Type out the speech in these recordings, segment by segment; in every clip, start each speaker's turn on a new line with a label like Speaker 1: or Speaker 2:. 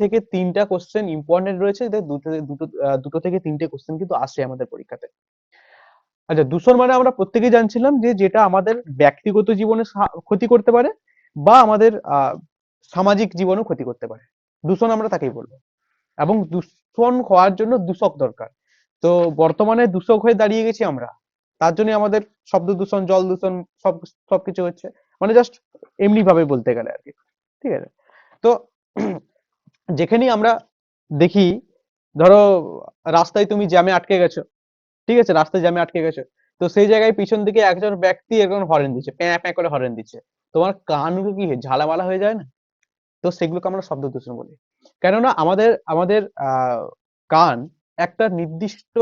Speaker 1: থেকে 3টা question important রয়েছে, দুটো থেকে 3টে কোশ্চেন কিন্তু আসে আমাদের পরীক্ষাতে। আচ্ছা, দূষণ মানে আমরা প্রত্যেকেই জানছিলাম যে যেটা আমাদের ব্যক্তিগত জীবনে ক্ষতি করতে পারে বা আমাদের সামাজিক জীবনেও ক্ষতি করতে পারে, দূষণ আমরা তাকেই বলবো। এবং দূষণ হওয়ার জন্য দূষক দরকার। তো বর্তমানে দূষক হয়ে দাঁড়িয়ে গেছি আমরা, তার জন্য আমাদের শব্দ দূষণ, জল দূষণ, সবকিছু হচ্ছে, মানে জাস্ট এমনি ভাবে বলতে গেলে আর কি। ঠিক আছে, তো যেখানেই আমরা দেখি, ধরো রাস্তায় তুমি জ্যামে আটকে গেছো, ঠিক আছে, রাস্তায় জ্যামে আটকে গেছো, তো সেই জায়গায় পিছন দিকে একজন ব্যক্তি এরকম হরেন দিচ্ছে, প্যাঁ প্যাঁ করে হরেন দিচ্ছে, তোমার কানগুলো কি ঝালামালা হয়ে যায় না? তো সেগুলোকে আমরা শব্দ দূষণ বলি। কেননা আমাদের আমাদের কান একটা নির্দিষ্ট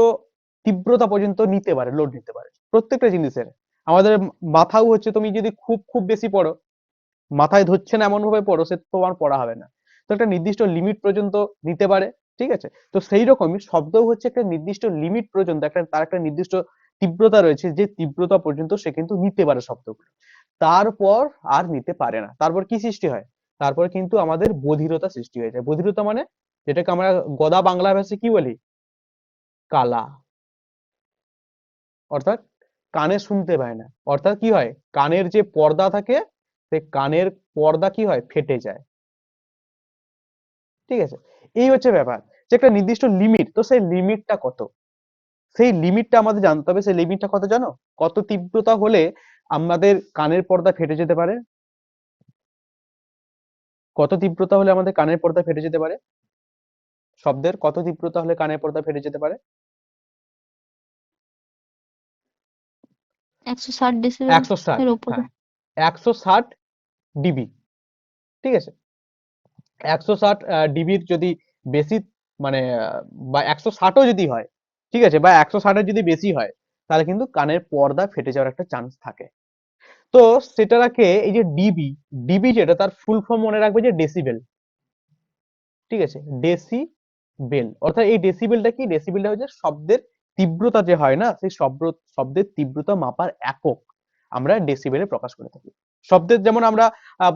Speaker 1: তীব্রতা পর্যন্ত নিতে পারে, লোড নিতে পারে প্রত্যেকটা জিনিসের। আমাদের মাথাও হচ্ছে, তুমি যদি খুব খুব বেশি পড়ো, মাথায় ধরছে না এমন ভাবে পড়ো, সে তোমার পড়া হবে না। তো একটা নির্দিষ্ট লিমিট পর্যন্ত নিতে পারে, ঠিক আছে। তো সেই রকমই শব্দ হচ্ছে একটা নির্দিষ্ট লিমিট পর্যন্ত, তার একটা নির্দিষ্ট তীব্রতা রয়েছে, যে তীব্রতা পর্যন্ত সে কিন্তু নিতে পারে শব্দগুলো, তারপর আর নিতে পারে না। তারপর কি সৃষ্টি হয়? তারপর কিন্তু আমাদের বধিরতা সৃষ্টি হয়ে যায়। বধিরতা মানে যেটাকে আমরা গদা বাংলা ভাষায় কি বলি? কালা। অর্থাৎ কানে শুনতে পায় না, অর্থাৎ কি হয়, কানের যে পর্দা থাকে, সেই কানের পর্দা কি হয়, ফেটে যায়। ঠিক আছে, এই হচ্ছে ব্যাপার, যে একটা নির্দিষ্ট লিমিট, তো সেই লিমিটটা কত, সেই লিমিটটা আমাদের জানতে হবে। সেই লিমিটটা কত জানো? কত তীব্রতা হলে আমাদের কানের পর্দা ফেটে যেতে পারে? কত তীব্রতা হলে আমাদের কানের পর্দা ফেটে যেতে পারে? শব্দের কত তীব্রতা হলে কানের পর্দা ফেটে যেতে পারে?
Speaker 2: 160 ডেসিবেল
Speaker 1: 160,
Speaker 2: এর উপরে।
Speaker 1: হ্যাঁ, 160 ডিবি। ঠিক আছে, 160 ডিবির যদি বেশি, মানে বা 160ও যদি হয়, ঠিক আছে, বা 160-এর যদি বেশি হয়, তাহলে কিন্তু কানের পর্দা ফেটে যাওয়ার একটা চান্স থাকে। তো সেটাকে, এই যে ডিবি, ডিবি যেটা, তার ফুল ফর্ম মনে রাখবে যে ডেসিবেল। ঠিক আছে, ডেসিবেল, অর্থাৎ এই ডেসিবেলটা কি? ডেসিবেলটা হচ্ছে শব্দের তীব্রতা যে হয় না, সেই শব্দের তীব্রতা মাপার একক আমরা ডেসিবেলে প্রকাশ করে থাকি। শব্দের যেমন আমরা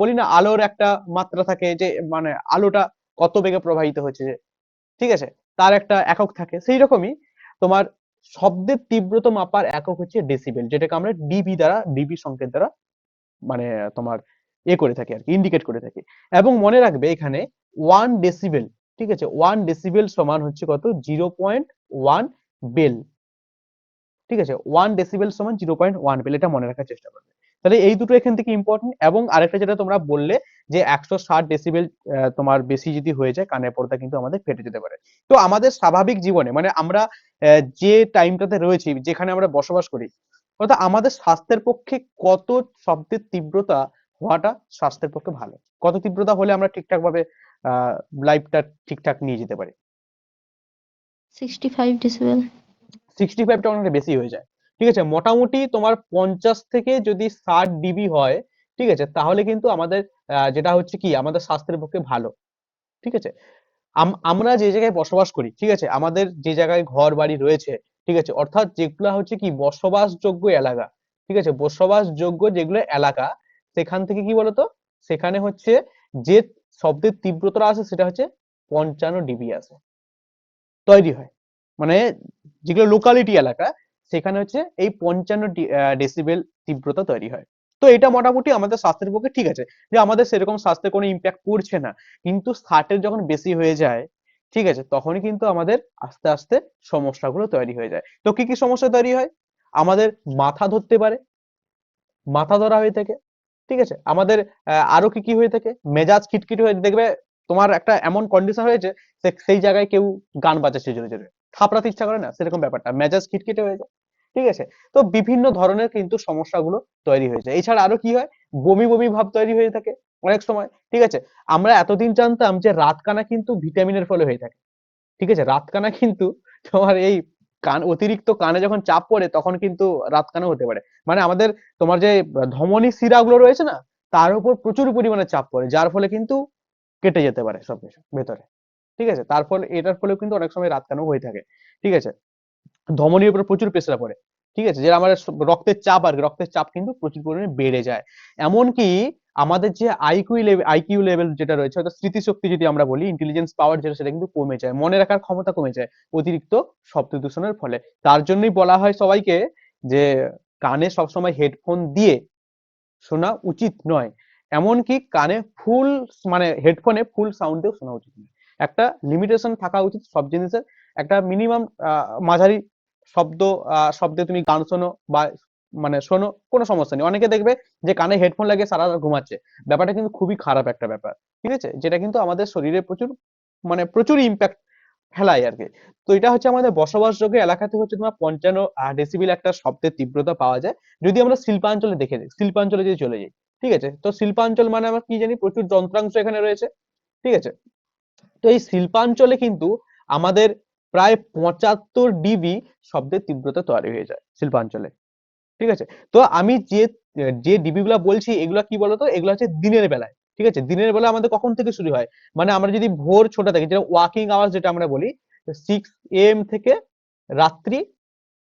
Speaker 1: বলি না, আলোর একটা মাত্রা থাকে, যে মানে আলোটা কত বেগে প্রবাহিত হচ্ছে, ঠিক আছে, তার একটা একক থাকে। সেই রকমই তোমার শব্দের তীব্রতা মাপার একক হচ্ছে ডেসিবেল, যেটাকে আমরা ডিবি সংকেত দ্বারা মানে তোমার করে থাকি আর কি, ইন্ডিকেট করে থাকি। এবং মনে রাখবে এখানে 1 ডেসিবেল, ঠিক আছে, 1 ডেসিবেল সমান হচ্ছে কত? 0.1 বেল। ঠিক আছে, 1 ডেসিবেল সমান 0.1 বেল, এটা মনে রাখার চেষ্টা করবে। তাহলে এই দুটো এখান থেকে ইম্পর্টেন্ট। এবং আরেকটা যেটা তোমরা বললে, যে 160 ডেসিবেল তোমার বেশি যদি হয়ে যায়, কানের পর্দা কিন্তু আমাদের ফেটে যেতে পারে। তো আমাদের স্বাভাবিক জীবনে, মানে আমরা যে টাইমটাতে রয়েছি, যেখানে আমরা বসবাস করি, অর্থাৎ আমাদের স্বাস্থ্যের পক্ষে কত শব্দের তীব্রতা হওয়াটা স্বাস্থ্যের পক্ষে ভালো, কত তীব্রতা হলে আমরা ঠিকঠাক ভাবে লাইফটা ঠিকঠাক নিয়ে যেতে পারি?
Speaker 2: 65 ডেসিবেল।
Speaker 1: 65টা অনেকটা বেশি হয়ে যায়। ঠিক আছে, মোটামুটি তোমার 50 থেকে যদি 60 ডিবি হয়, ঠিক আছে, তাহলে কিন্তু আমাদের যেটা হচ্ছে কি, আমাদের স্বাস্থ্যের পক্ষে ভালো। ঠিক আছে, আমরা যে জায়গায় বসবাস করি, ঠিক আছে, আমাদের যে জায়গায় ঘর বাড়ি রয়েছে, ঠিক আছে, অর্থাৎ যেগুলা হচ্ছে কি বসবাসযোগ্য এলাকা, ঠিক আছে, বসবাসযোগ্য যেগুলো এলাকা, সেখান থেকে কি বলতো, সেখানে হচ্ছে যে শব্দের তীব্রতা আছে, সেটা হচ্ছে 55 ডিবি আছে, তৈরি হয়। মানে যেগুলো লোকালিটি এলাকা, সেখানে হচ্ছে এই 55 ডেসিবেল তীব্রতা তৈরি হয়। তো এটা মোটামুটি আমাদের স্বাস্থ্যের পক্ষে ঠিক আছে, যে আমাদের সেরকম স্বাস্থ্যে কোনো ইম্প্যাক্ট পড়ছে না। কিন্তু 60-এর যখন বেশি হয়ে যায়, ঠিক আছে, তখনই কিন্তু আমাদের আস্তে আস্তে সমস্যাগুলো তৈরি হয়ে যায়। তো কি কি সমস্যা তৈরি হয়? আমাদের মাথা ধরতে পারে, মাথা ধরা হয়ে থাকে, ঠিক আছে, আমাদের আরো কি কি হয়ে থাকে, মেজাজ খিটখিটে হয়ে দেখবে, তোমার একটা এমন কন্ডিশন হয়েছে, সেই জায়গায় কেউ গান বাজাচ্ছে জোরে জোরে, থাপড়াতে ইচ্ছা করে না, সেরকম ব্যাপারটা, মেজাজ খিটখিটে হয়ে যায়। ঠিক আছে, তো বিভিন্ন ধরনের কিন্তু সমস্যাগুলো তৈরি হয়ে যায়। এছাড়া আরো কি হয়, বমি বমি ভাব তৈরি হয়ে থাকে অনেক সময়। ঠিক আছে, আমরা এতদিন জানতাম যে রাতকানা কিন্তু ভিটামিনের ফলে হয়ে থাকে। ঠিক আছে, রাতকানা কিন্তু তোমার এই অতিরিক্ত কানে যখন চাপ পড়ে, তখন কিন্তু রাতকানা হতে পারে। মানে আমাদের তোমার যে ধমনী শিরাগুলো রয়েছে না, তার উপর প্রচুর পরিমাণে চাপ পড়ে, যার ফলে কিন্তু কেটে যেতে পারে সবকিছু ভেতরে। ঠিক আছে, তার ফলে এটার ফলেও কিন্তু অনেক সময় রাতকানাও হয়ে থাকে। ঠিক আছে, ধমনীর উপর প্রচুর প্রেসার পড়ে। ঠিক আছে, যেটা আমাদের রক্তের চাপ, আর রক্তের চাপ কিন্তু প্রচুর পরিমাণে বেড়ে যায়। এমনকি আমাদের যে আইকিউ লেভেল যেটা রয়েছে, অর্থাৎ স্মৃতিশক্তি যদি আমরা বলি, ইন্টেলিজেন্স পাওয়ার যেটা, সেটা কিন্তু কমে যায়, মনে রাখার ক্ষমতা কমে যায় অতিরিক্ত শব্দ দূষণের ফলে। তার জন্যই বলা হয় সবাইকে যে কানে সবসময় হেডফোন দিয়ে শোনা উচিত নয়। এমনকি কানে ফুল, মানে হেডফোনে ফুল সাউন্ডেও শোনা উচিত নয়। একটা লিমিটেশন থাকা উচিত সব জিনিসের। একটা মিনিমাম মাঝারি শব্দে তুমি গান শোনো বা মানে শোনো, কোনো সমস্যা নেই। অনেকে দেখবে যে কানে হেডফোন লাগিয়ে সারা রাত ঘুমাচ্ছে, ব্যাপারটা কিন্তু খুবই খারাপ একটা ব্যাপার। ঠিক আছে, যেটা কিন্তু আমাদের শরীরে প্রচুর ইম্প্যাক্ট ফেলায় আর কি। তো এটা হচ্ছে আমাদের বসবাসযোগ্য এলাকাতে হচ্ছে তোমার 55 ডেসিবেল একটা শব্দের তীব্রতা পাওয়া যায়। যদি আমরা শিল্পাঞ্চলে দেখে যাই, শিল্পাঞ্চলে যদি চলে যাই, ঠিক আছে, তো শিল্পাঞ্চল মানে আমরা কি জানি, প্রচুর যন্ত্রাংশ এখানে রয়েছে। ঠিক আছে, তো এই শিল্পাঞ্চলে কিন্তু আমাদের প্রায় 75 ডিবি শব্দের তীব্রতা তৈরি হয়ে যায় শিল্পাঞ্চলে। ঠিক আছে, তো আমি যে যে ডিবি গুলা বলছি, এগুলা কি বলতো, এগুলা হচ্ছে দিনের বেলায়। ঠিক আছে, দিনের বেলা আমাদের কখন থেকে শুরু হয়, মানে আমরা যদি ভোর ছোটা থাকি, যেটা ওয়াকিং আওয়ার্স যেটা আমরা বলি, 6 AM থেকে রাত্রি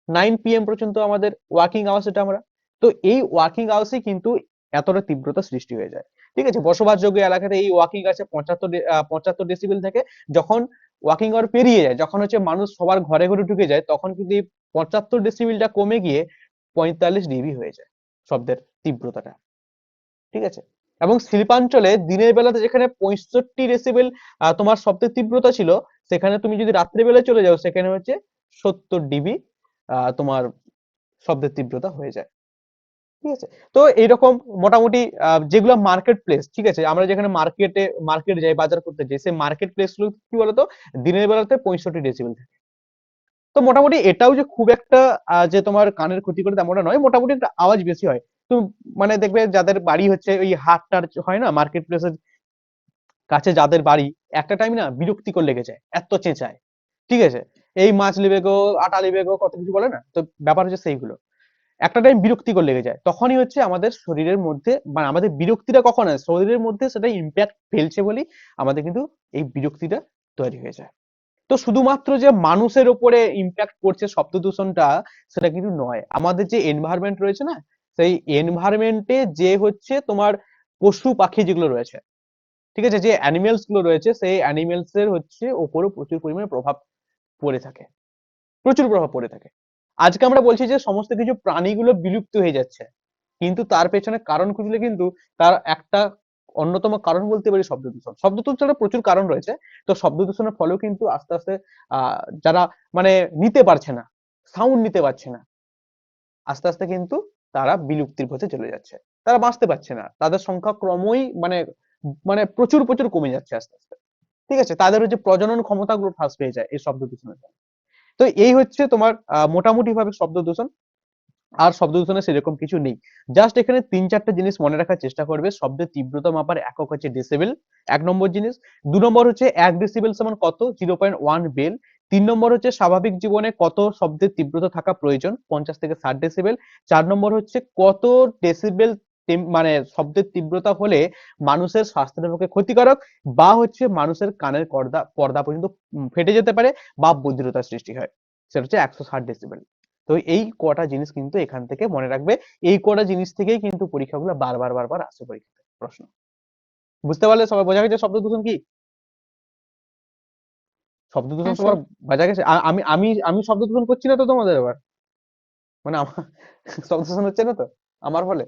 Speaker 1: 9 PM পর্যন্ত আমাদের ওয়াকিং আওয়ার্স, এটা আমরা, তো এই ওয়াকিং আওয়ার্সে কিন্তু এতটা তীব্রতা সৃষ্টি হয়ে যায়। ঠিক আছে, বসবাসযোগ্য এলাকাতে এই ওয়াকিং আছে 75 ডেসিবেল থেকে। যখন ওয়াকিং আওয়ার পেরিয়ে যায়, যখন হচ্ছে মানুষ সবার ঘরে ঘরে ঢুকে যায়, তখন কিন্তু এই 75 ডেসিবেলটা কমে গিয়ে 45 ডিবি হয়ে যায় শব্দের তীব্রতাটা। ঠিক আছে, এবং শিল্পাঞ্চলে দিনের বেলাতে যেখানে 65 ডেসিবেল তোমার শব্দের তীব্রতা ছিল, সেখানে তুমি যদি রাত্রিবেলায় চলে যাও, সেখানে হচ্ছে 70 ডিবি তোমার শব্দের তীব্রতা হয়ে যায়। ঠিক আছে, তো এইরকম মোটামুটি যেগুলো মার্কেট প্লেস, ঠিক আছে, আমরা যেখানে মার্কেট যাই, বাজার করতে যাই, সেই মার্কেট প্লেস গুলো কি বলতো, দিনের বেলাতে 65 ডেসিবেল থাকে। তো মোটামুটি এটাও যে খুব একটা যে তোমার কানের ক্ষতি করে তেমনটা নয়, মোটামুটি একটা আওয়াজ বেশি হয়। তো মানে দেখবে যাদের বাড়ি হচ্ছে ওই হাটটার হয় না, মার্কেট প্লেসের কাছে যাদের বাড়ি, একটা টাইম না বিরক্তিকর লেগে যায়, এত চেঁচায়। ঠিক আছে, এই মাছ লিবে গো, আটা লিবে গো, কত কিছু বলে না, তো ব্যাপার হচ্ছে সেইগুলো। একটা টাইম বিরক্তিকর লেগে যায়, তখনই হচ্ছে আমাদের শরীরের মধ্যে, মানে আমাদের বিরক্তিটা কখন হয়, শরীরের মধ্যে সেটা ইম্প্যাক্ট ফেলছে বলেই আমাদের কিন্তু এই বিরক্তিটা তৈরি হয়ে যায়। তো শুধুমাত্র যে মানুষের উপরে ইম্প্যাক্ট করছে শব্দ দূষণটা, সেটা কিন্তু নয়। আমাদের যে এনভায়রনমেন্ট রয়েছে না, সেই এনভায়রনমেন্টে যে হচ্ছে তোমার পশু পাখি যেগুলো রয়েছে, ঠিক আছে, যে অ্যানিমেলস গুলো রয়েছে, সেই অ্যানিমেলস এর হচ্ছে ওপরও প্রচুর পরিমাণে প্রভাব পড়ে থাকে, প্রচুর প্রভাব পড়ে থাকে। আজকে আমরা বলছি যে সমস্ত কিছু প্রাণীগুলো বিলুপ্ত হয়ে যাচ্ছে, কিন্তু তার পেছনে কারণ খুঁজলে কিন্তু তার একটা অন্যতম কারণ বলতে পারি শব্দ দূষণ। শব্দ দূষণের প্রচুর কারণ রয়েছে। তো শব্দ দূষণের ফলেও কিন্তু আস্তে আস্তে যারা মানে নিতে পারছে না, সাউন্ড নিতে পারছে না, আস্তে আস্তে কিন্তু তারা বিলুপ্তির পথে চলে যাচ্ছে। তারা বাঁচতে পারছে না, তাদের সংখ্যা ক্রমই মানে মানে প্রচুর প্রচুর কমে যাচ্ছে আস্তে আস্তে। ঠিক আছে, তাদের হচ্ছে প্রজনন ক্ষমতাগুলো হ্রাস পেয়ে যায় এই শব্দ দূষণের ফলে। তো এই হচ্ছে তোমার মোটামুটি ভাবে শব্দ দূষণ। আর শব্দ দূষণে সেরকম কিছু নেই। জাস্ট এখানে ৩-৪টা জিনিস মনে রাখার চেষ্টা করবে। শব্দের তীব্রতা মাপার একক হচ্ছে ডেসিবেল, ১ নম্বর জিনিস। ২ নম্বর হচ্ছে ১ ডেসিবেল সমান কত? 0.1 বেল। ৩ নম্বর হচ্ছে স্বাভাবিক জীবনে কত শব্দের তীব্রতা থাকা প্রয়োজন? ৫০ থেকে ৬০ ডেসিবেল। ৪ নম্বর হচ্ছে কত ডেসিবেল মানে শব্দের তীব্রতা হলে মানুষের স্বাস্থ্যের পক্ষে ক্ষতিকারক, বা হচ্ছে মানুষের কানের পর্দা পর্যন্ত ফেটে যেতে পারে বা বধিরতার সৃষ্টি হয়। সেটা হচ্ছে ১৬০ ডেসিবেল। তো এই কটা জিনিস কিন্তু এখান থেকে মনে রাখবে। এই কটা জিনিস থেকেই কিন্তু পরীক্ষাগুলো বারবার আসে পরীক্ষাতে প্রশ্ন। বুঝতে পারলে সবাই, বোঝা গেছে শব্দ দূষণ কি? শব্দ দূষণ
Speaker 2: হ্যাঁ
Speaker 1: সবার
Speaker 2: স্যার।
Speaker 1: বোঝা গেছে? আমি আমি আমি শব্দ দূষণ করছি না তো তোমাদের এবার? মানে আমার শব্দ দূষণ হচ্ছে না তো আমার ফলে?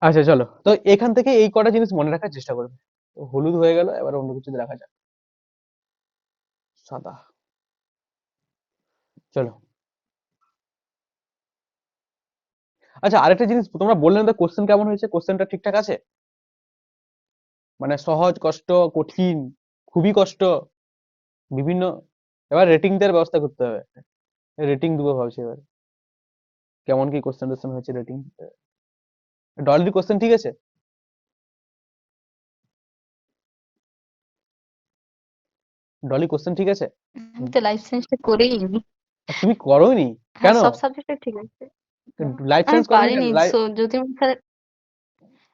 Speaker 1: আচ্ছা চলো, তো এখান থেকে এই কটা জিনিস মনে রাখার চেষ্টা করবে। তো হলুদ হয়ে গেল, এবার অন্য কিছু দেখা যাক। সাদা। চলো, আচ্ছা আরেকটা জিনিস, তোমরা বললে না কোশ্চেন কেমন হয়েছে, কোশ্চেনটা ঠিকঠাক আছে? মানে সহজ, কষ্ট, কঠিন, খুবই কষ্ট, বিভিন্ন, এবার রেটিং দেওয়ার ব্যবস্থা করতে হবে। রেটিং দেবো ভাবছি এবার, কেমন কি কোশ্চেন টোশ্চেন হয়েছে রেটিং। ডলির কোশ্চেন ঠিক আছে? ডলি কোশ্চেন ঠিক আছে?
Speaker 2: আমি তো লাইফ সায়েন্সটা করেই নি।
Speaker 1: আর তুমি করোনি
Speaker 2: হ্যাঁ,
Speaker 1: কেন?
Speaker 2: সব সাবজেক্টে ঠিক আছে।
Speaker 1: লাইফ
Speaker 2: আমি
Speaker 1: সায়েন্স করোনি কেন?
Speaker 2: পারিনি। সো জ্যোতির্ময় স্যার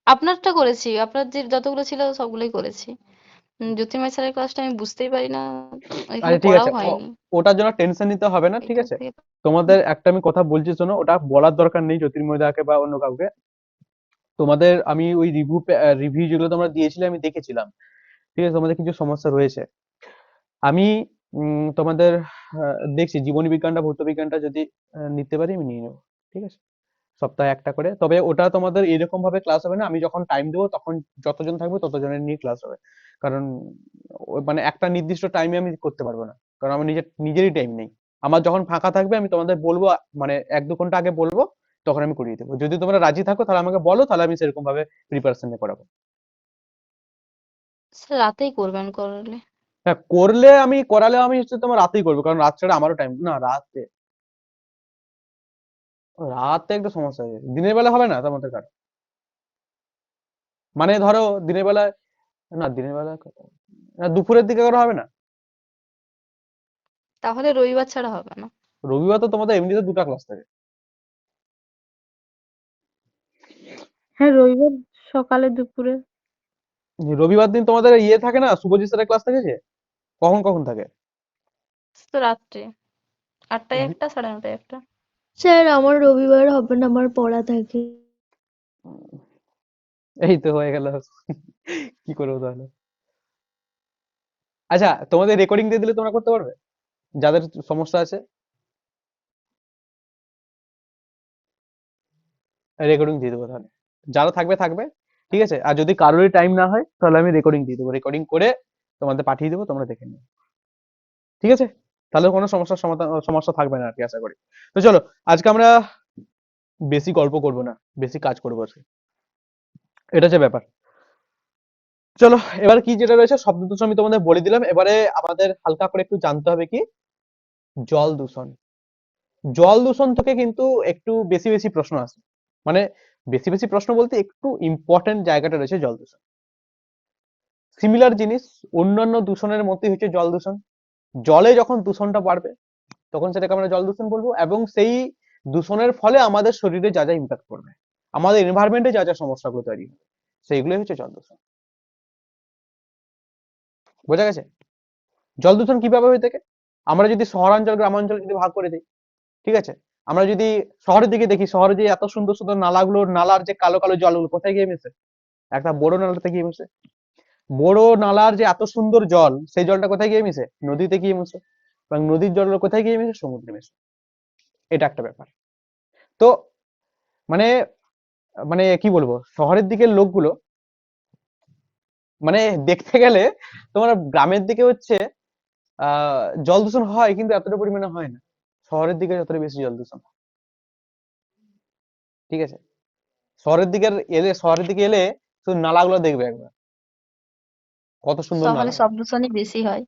Speaker 2: আপনারটা করেছি। আপনার যে যতগুলো ছিল সবগুলোই করেছি। জ্যোতির্ময় স্যারের ক্লাসটা আমি বুঝতেই পারি না, এখানে
Speaker 1: আচ্ছা ঠিক
Speaker 2: পড়াও
Speaker 1: আছে,
Speaker 2: হয়নি
Speaker 1: ওটার জন্য টেনশন নিতে হবে না, ঠিক
Speaker 2: এটা
Speaker 1: আছে।
Speaker 2: থেকে।
Speaker 1: তোমাদের একটা আমি কথা বলছি শোনো, ওটা বলার দরকার নেই জ্যোতির্ময় দাকে বা অন্য কাউকে। তোমাদের আমি ওই রিভিউ যেগুলো তোমরা দিয়েছিলে আমি দেখেছিলাম, ঠিক আছে, তোমাদের কিছু সমস্যা রয়েছে। আমি তোমাদের দেখছি জীবনী বিজ্ঞানটা ভৌত বিজ্ঞানটা যদি নিতে পারি আমি নিয়ে নেবো, ঠিক আছে। সপ্তাহে একটা করে, তবে ওটা তোমাদের এরকম ভাবে ক্লাস হবে না, আমি যখন টাইম দেবো তখন যতজন থাকবে ততজনের নিয়ে ক্লাস হবে। কারণ মানে একটা নির্দিষ্ট টাইমে আমি করতে পারবো না, কারণ আমার নিজেরই টাইম নেই। আমার যখন ফাঁকা থাকবে আমি তোমাদের বলবো, মানে 1-2 ঘন্টা আগে বলবো, তখন আমি করিয়ে দেবো। যদি তোমরা রাজি থাকো তাহলে আমাকে বলো, তাহলে আমি সেরকম ভাবে প্রিপারেশন নিয়ে করাবো।
Speaker 2: স্যার রাতেই করবেন করলে।
Speaker 1: হ্যাঁ, করালে আমি হচ্ছে তোমার রাতেই করবো, কারণ রাত ছাড়া আমারও টাইম না। রাতে রাতে একটু সমস্যা হয়ে যায়, দিনের বেলা হবে না তোমাদের কার? মানে ধরো দিনের বেলা, না দিনের বেলা না, দুপুরের দিকে করা হবে না?
Speaker 2: তাহলে রবিবার ছাড়া হবে না।
Speaker 1: রবিবার তো তোমাদের এমনিতে 2টা ক্লাস থাকে।
Speaker 3: হ্যাঁ, রবিবার সকালে দুপুরে।
Speaker 1: রবিবার দিন তোমাদের ইয়ে থাকে না, শুভজিৎ স্যারের ক্লাস থাকে যে, কখন কখন থাকে?
Speaker 2: তো রাত্রে 8টায় একটা, 9:30টায় একটা।
Speaker 3: স্যার আমার রবিবার হবে না, আমার পড়া থাকে।
Speaker 1: এই তো হয়ে গেল। কি করবো তাহলে? আচ্ছা, তোমাদের রেকর্ডিং দিয়ে দিলে তোমরা করতে পারবে, যাদের সমস্যা আছে? রেকর্ডিং দিয়ে দেবো তাহলে, যারা থাকবে থাকবে, ঠিক আছে। আর যদি কারোরই টাইম না হয় তাহলে আমি রেকর্ডিং দিয়ে দেবো, রেকর্ডিং করে তোমাদের পাঠিয়ে দেবো, তোমরা দেখে নিও, ঠিক আছে। তাহলে কোনো সমস্যা থাকবে না আর কি, আশা করি। তো চলো, আজকে আমরা বেশি গল্প করব না, বেশি কাজ করবো আজকে, এটা হচ্ছে ব্যাপার। চলো, এবার কি যেটা রয়েছে শব্দ দূষণ আমি তোমাদের বলে দিলাম। এবারে আমাদের হালকা করে একটু জানতে হবে কি, জল দূষণ। জল দূষণ থেকে কিন্তু একটু বেশি বেশি প্রশ্ন আসে, মানে বেশি বেশি প্রশ্ন বলতে একটু ইম্পর্টেন্ট জায়গাটা রয়েছে জল দূষণ। সিমিলার জিনিস, অন্যান্য দূষণের মধ্যে হচ্ছে জল দূষণ। জলে যখন দূষণটা বাড়বে তখন সেটাকে আমরা জল দূষণ বলবো, এবং সেই দূষণের ফলে আমাদের শরীরে যা যা ইম্প্যাক্ট করবে, আমাদের এনভায়রনমেন্টে যা যা সমস্যাগুলো তৈরি হবে, সেইগুলোই হচ্ছে জল দূষণ। বোঝা গেছে? জল দূষণ কিভাবে হয়ে থাকে, আমরা যদি শহরাঞ্চল গ্রামাঞ্চল যদি ভাগ করে দিই, ঠিক আছে। আমরা যদি শহরের দিকে দেখি, শহরে যে এত সুন্দর সুন্দর নালাগুলো, নালার যে কালো কালো জলগুলো কোথায় গিয়ে মিশে? একটা বড় নালাতে গিয়ে মিশে। বড় নালার যে এত সুন্দর জল, সেই জলটা কোথায় গিয়ে মিশে? নদীতে গিয়ে মিশে। এবং নদীর জলগুলো কোথায় গিয়ে মিশে? সমুদ্রে মিশে। এটা একটা ব্যাপার। তো মানে মানে কি বলবো, শহরের দিকের লোকগুলো মানে দেখতে গেলে তোমার গ্রামের দিকে হচ্ছে জল দূষণ হয়, কিন্তু এতটা পরিমাণে হয় না শহরের দিকে যতটা বেশি জল দূষণ হয়, ঠিক আছে। শহরের দিকে এলে শুধু নালাগুলো দেখবে একবার, কত সুন্দর
Speaker 2: শহরে
Speaker 1: নালা।
Speaker 2: সব দূষণই বেশি হয়।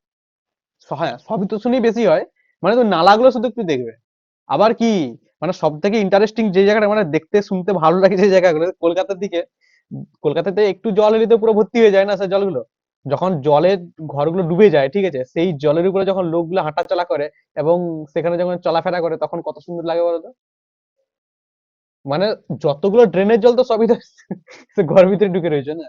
Speaker 1: হ্যাঁ, সব দূষণই বেশি হয়, মানে তো নালাগুলো শুধু একটু দেখবে। আবার কি, মানে সব থেকে ইন্টারেস্টিং যে জায়গাটা, মানে দেখতে শুনতে ভালো লাগে যে জায়গাগুলো, কলকাতার দিকে, কলকাতাতে একটু জল এলে তো পুরো ভর্তি হয়ে যায় না সেই জলগুলো। যখন জলের ঘরগুলো ডুবে যায়, ঠিক আছে, সেই জলের উপরে যখন লোকগুলো হাঁটাচলা করে এবং সেখানে যখন চলাফেরা করে তখন কত সুন্দর লাগে বলতো। মানে যতগুলো ড্রেনের জল তো সবই তো সে ঘরের ভিতরে ঢুকে রয়েছে না,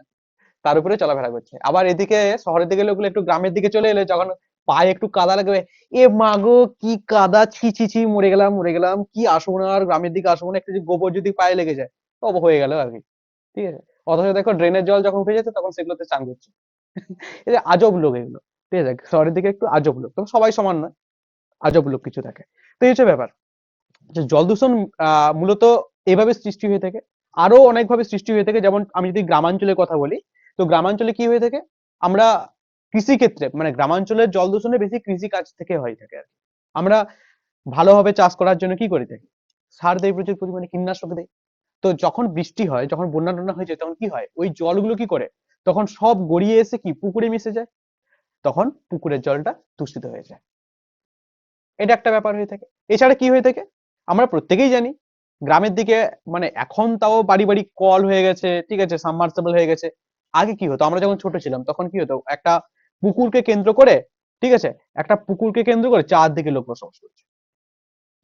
Speaker 1: তার উপরে চলাফেরা করছে। আবার এদিকে শহরের দিকে লোকগুলো একটু গ্রামের দিকে চলে এলে, যখন পায়ে একটু কাদা লাগবে, এ মাগো কি কাদা, ছি ছি ছি, মরে গেলাম মরে গেলাম, কি আসবো না আর গ্রামের দিকে আসবো না, একটু যদি গোবর যদি পায়ে লেগে যায় তব হয়ে গেল আর কি, ঠিক আছে। অথচ দেখো ড্রেনের জল যখন উঠে যাচ্ছে তখন সেগুলোতে চান করছে। এই যে আজব লোক এগুলো, ঠিক আছে। শহরের দিকে একটু আজব লোক, তবে সবাই সমান নয়, আজব লোক কিছু থাকে। তো এই হচ্ছে ব্যাপার, যে জল দূষণ মূলত এভাবে সৃষ্টি হয়ে থাকে। আরো অনেক ভাবে সৃষ্টি হয়ে থাকে, যেমন আমি যদি গ্রামাঞ্চলের কথা বলি, তো গ্রামাঞ্চলে কি হয়ে থাকে, আমরা কৃষি ক্ষেত্রে, মানে গ্রামাঞ্চলের জল দূষণে বেশি কৃষি কাজ থেকে হয়ে থাকে আর কি। আমরা ভালোভাবে চাষ করার জন্য কি করে থাকি, সার দেই, প্রচুর পরিমাণে কীটনাশক দেই। তো যখন বৃষ্টি হয়, যখন বন্যা টন্যা হয়ে যায়, তখন কি হয়, ওই জলগুলো কি করে, তখন সব গড়িয়ে এসে কি পুকুরে মিশে যায়, তখন পুকুরের জলটা দূষিত হয়ে যায়। এটা একটা ব্যাপার হয়ে থাকে। এছাড়া কি হয়ে থাকে, আমরা প্রত্যেকেই জানি, গ্রামের দিকে মানে এখন তাও বাড়ি বাড়ি কল হয়ে গেছে, ঠিক আছে, সাবমার্সিবল হয়ে গেছে। আগে কি হতো, আমরা যখন ছোট ছিলাম তখন কি হতো, একটা পুকুরকে কেন্দ্র করে, ঠিক আছে, একটা পুকুরকে কেন্দ্র করে চারদিকে লোক বসবাস করছে,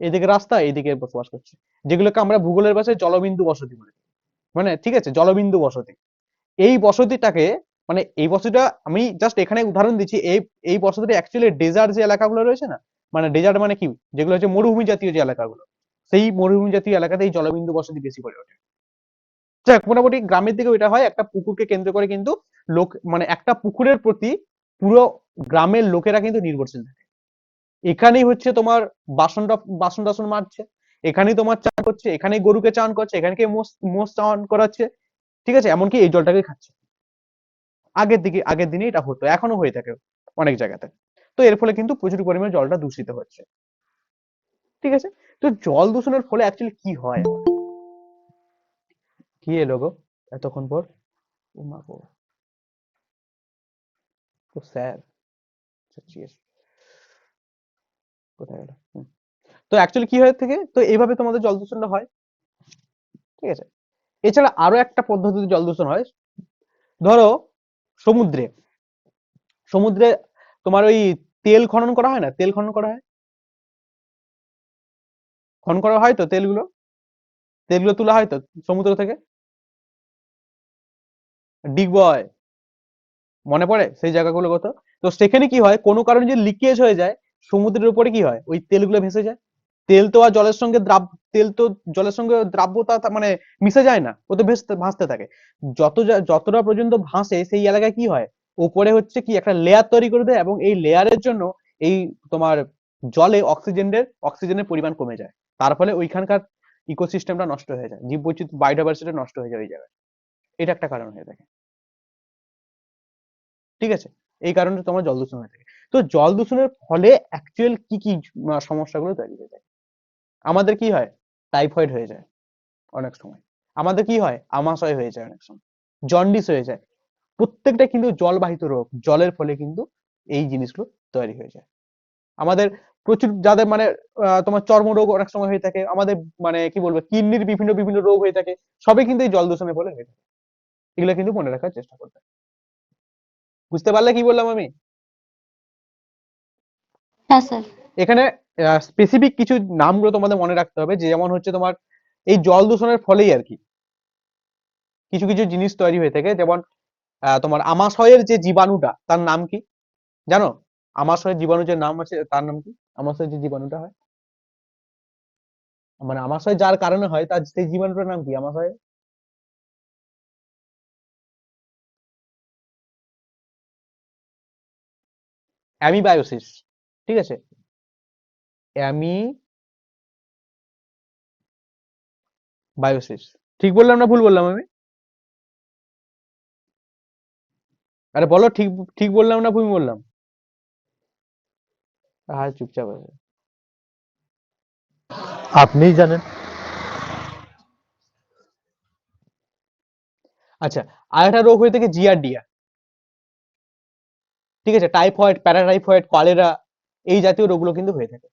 Speaker 1: এদিকে রাস্তা, এদিকে বসবাস করছে, যেগুলোকে আমরা ভূগোলের ভাষায় জলবিন্দু বসতি বলি। মানে ঠিক আছে, জলবিন্দু বসতি। এই বসতিটাকে মানে এই বস্তুটা আমি জাস্ট এখানে উদাহরণ দিচ্ছি, এই বস্তুটা অ্যাকচুয়ালি ডেজার্ট যে এলাকাগুলো রয়েছে না, মানে ডেজার্ট মানে কি, যেগুলো হচ্ছে মরুভূমি জাতীয় যে এলাকাগুলো, সেই মরুভূমি জাতীয় এলাকাতে এই জলবিন্দু বসতি বেশি করে ওঠে। যাক, মোটামুটি গ্রামের দিকে ওইটা হয়, একটা পুকুরকে কেন্দ্র করে কিন্তু লোক, মানে একটা পুকুরের প্রতি পুরো গ্রামের লোকেরা কিন্তু নির্ভরশীল থাকে। এখানেই হচ্ছে তোমার বাসন টাসন মাজছে, এখানেই তোমার চান করছে, এখানেই গরুকে চান করছে, এখানে মোষ মোষ চান করাচ্ছে, ঠিক আছে, এমনকি এই জলটাকে খাচ্ছে। আগের দিনে এটা হতো, এখনো হয়ে থাকে অনেক জায়গাতে। তো এর ফলে কিন্তু প্রচুর পরিমাণে জলটা দূষিত হচ্ছে, ঠিক আছে। তো জল দূষণের ফলে অ্যাকচুয়ালি কি হয়? কি এলো গো এতক্ষণ পর? ও মা গো, তো স্যার কোথায় গেল? তো অ্যাকচুয়ালি কি হয়ে থাকে, তো এইভাবে তোমাদের জল দূষণটা হয়, ঠিক আছে। এছাড়া আরো একটা পদ্ধতিতে জল দূষণ হয়, ধরো সমুদ্রে সমুদ্রে তোমার ওই তেল খনন করা হয় না, তেল খনন করা হয়, খনন করা হয় তো তেলগুলো তোলা হয় তো সমুদ্র থেকে, ডিগবয়, মনে পড়ে সেই জায়গাগুলো কত? তো সেখানে কি হয়, কোনো কারণে যদি লিকেজ হয়ে যায়, সমুদ্রের উপরে কি হয়, ওই তেলগুলো ভেসে যায়। তেল তো আর জলের সঙ্গে তেল তো জলের সঙ্গে দ্রাব্যতা মানে মিশে যায় না, ও তো ভাসতে থাকে। যতটা পর্যন্ত ভাসে সেই এলাকায় কি হয়, উপরে হচ্ছে কি একটা লেয়ার তৈরি করে দেয়, এবং এই লেয়ারের জন্য এই তোমার জলে অক্সিজেনের পরিমাণ কমে যায়। তার ফলে ওইখানকার ইকোসিস্টেমটা নষ্ট হয়ে যায়, জীববৈচিত্র্য বায়োডাইভার্সিটি নষ্ট হয়ে যায় ওই জায়গায়। এটা একটা কারণ হয়ে থাকে, ঠিক আছে। এই কারণে তোমার জল দূষণ হয়ে থাকে। তো জল দূষণের ফলে অ্যাকচুয়াল কি কি সমস্যাগুলো তৈরি হয়ে যায়? আমাদের কি হয়, টাইফয়েড হয়ে যায় অনেক সময়, আমাদের কি হয়, আমাশয় হয়ে যায় অনেক সময়, জন্ডিস হয়ে যায়। প্রত্যেকটা কিন্তু জলবাহিত রোগ, জলের ফলে কিন্তু এই জিনিসগুলো তৈরি হয়ে যায়। আমাদের প্রচুর যাদের মানে তোমার চর্মরোগ অনেক সময় হয়ে থাকে, আমাদের মানে কি বলবো, কিডনির বিভিন্ন বিভিন্ন রোগ হয়ে থাকে, সবই কিন্তু এই জল দূষণের ফলে হয়ে থাকে। এগুলো কিন্তু মনে রাখার চেষ্টা করবে। বুঝতে পারলে কি বললাম আমি?
Speaker 2: হ্যাঁ স্যার।
Speaker 1: এখানে স্পেসিফিক কিছু নামগুলো তোমাদের মনে রাখতে হবে, যে যেমন হচ্ছে তোমার এই জল দূষণের ফলেই আর কি কিছু কিছু জিনিস তৈরি হয়ে থাকে, যেমন তোমার আমাশয়ের যে জীবাণুটা, তার নাম কি জানো? আমাশয়ের জীবাণু যে নাম আছে তার নাম কি? আমাশয়ের যে জীবাণুটা হয়, মানে আমাশয় যার কারণে হয় তার সেই জীবাণুটার নাম কি আমাশয়? অ্যামিবায়োসিস, ঠিক আছে। অ্যামিবায়োসিস, ঠিক বললাম না ভুল বললাম আমি? আরে বলো, ঠিক ঠিক বললাম না ভুল বললাম? আর চুপচাপ আছে।
Speaker 4: আপনিই জানেন।
Speaker 1: আচ্ছা, আর একটা রোগ হয়ে থাকে জিয়ারডিয়া, ঠিক আছে। টাইফয়েড, প্যারাটাইফয়েড, কলেরা, এই জাতীয় রোগগুলো কিন্তু হয়ে থাকে।